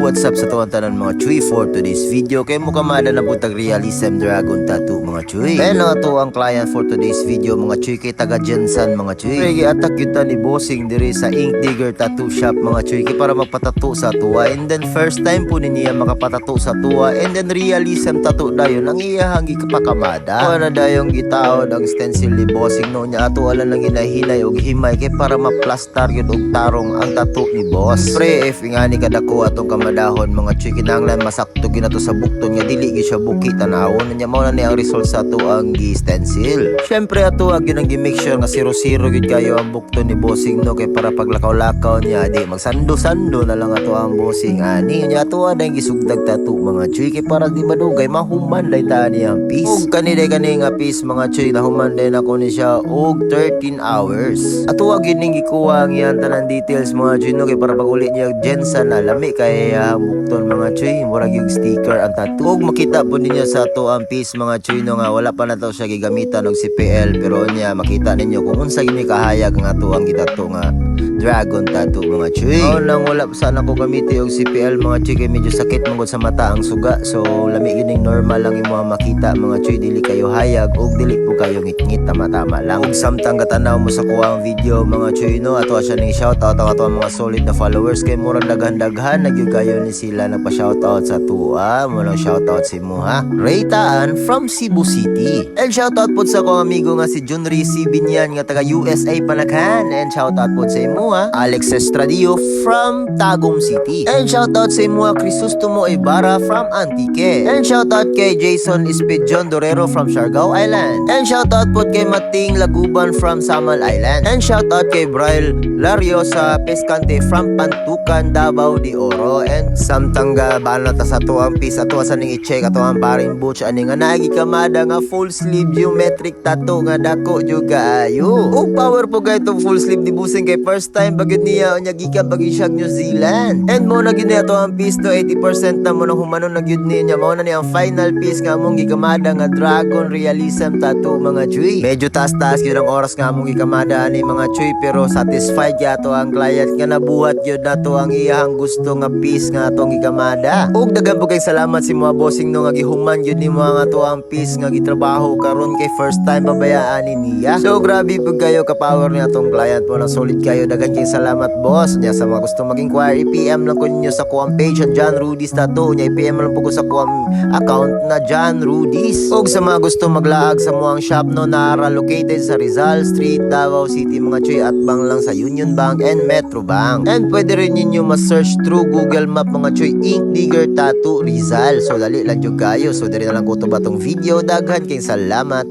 what's up sa tuwang tanan mga chuy for today's video kay mo kamada na butag realism dragon tattoo mga chuy. Kaya na to ang client for today's video mga chuy kay taga Jensan mga chuy. Kaya gi-attack yun ta ni bossing diri sa Ink Digger Tattoo Shop mga chuy kay para magpatato sa tuwa, and then first time po niya makapatato sa tuwa, and then realism tattoo dayon ang iyahang gipakamada. Kuha na dayong gitaod ang stencil ni bossing no nya ato ala lang ginahinay og himay kay para maplastar yun og tarong ang tattoo ni boss. Pre if ingani kadako atong kamadahon mga chuy kinahanglan masakto ginato sa bukton nga dili gi siya buki tanawon nya mao na ni ang result sa ato ang gi-stencil. Syempre ato ag ginang gi-make sure nga 0-0 gid kayo ang bukton ni bossing no kay para paglakaw-lakaw niya di magsando-sando na lang ato ang bossing ani nya ato adang gisugdag tattoo mga chuy kay para di madugay mahuman day ta ni ang piece. Og kani nga piece mga chuy nahuman day ako ni siya og 13 hours. Ato ag gining gikuha ang yan tanan details mga chuy no kay para pag uli niya Jensan na lami kay bukton mga chuy murag yung sticker ang tattoo. Og makita po ninyo sa ato ang piece mga chuy no nga wala pa na to siya gigamitan og CPL, pero niya makita ninyo kung unsa gini kahayag nga ato ang gitato nga dragon tattoo mga chuy. Nang wala pa sana ko gamiti og CPL mga chuy kay medyo sakit mangod sa mata ang suga, so lami gining normal lang imo makita mga chuy, dili kayo hayag og dili po kayo ngit-ngit tama-tama lang. Og samtang katanaw mo sa kuha ang video mga chuy no ato siya ning shoutout ato ang mga solid na followers kay murag daghan-daghan nagyud kayo ni sila nagpa-shoutout sa tuwa. Mo shoutout si mo ha Raytaan from Cebu City, and shoutout po sa kong amigo nga si Junri C. Binyan nga taga USA Panakan, and shoutout po sa imo ha Alex Estradio from Tagum City, and shoutout sa imo Crisostomo Ibarra from Antique, and shoutout kay Jason Espidjon Dorero from Siargao Island, and shoutout po kay Mating Laguban from Samal Island, and shoutout kay Braille Lario sa Pescante from Pantukan, Davao de Oro. And samtangga bana ta sa tuang piece ato sa ning i-check ato ang paring butch ani nga naagi kamada nga full sleeve geometric tattoo nga dako juga ayo. Og power po kay itong full sleeve di busing kay first time bagid niya nya gikan bagi siya New Zealand, and mo na gid ato ang piece to 80% na mo nang humanon na gyud niya mao na ni ang final piece nga among gikamada nga dragon realism tattoo mga chuy. Medyo taas-taas gyud ang oras nga among gikamada ani mga chuy, pero satisfied yato ang client nga nabuhat gyud nato ang iyang gusto nga piece nga atong gikamada. Og daghan po kay salamat si mga bossing no nga gihuman gyud nimo ang ato ang piece nga gitrabaho karon kay first time babayaan ni niya. So grabe po kayo ka power ni atong client po na solid kayo. Daghan kay salamat boss. Nya sa mga gusto mag-inquire PM lang ko ninyo sa kuang page ang John Rudy's Tattoo. Nya PM lang po ko sa kuang account na John Rudy's. Og sa mga gusto maglaag sa muang shop no nara located sa Rizal Street, Davao City mga chuy, at bang lang sa Union Bank and Metro Bank. And pwede rin ninyo ma-search through Google Map mga chuy Ink Digger Tattoo Rizal. So dali lang jud kayo. So diri na lang ko to batong video. Daghan kay salamat.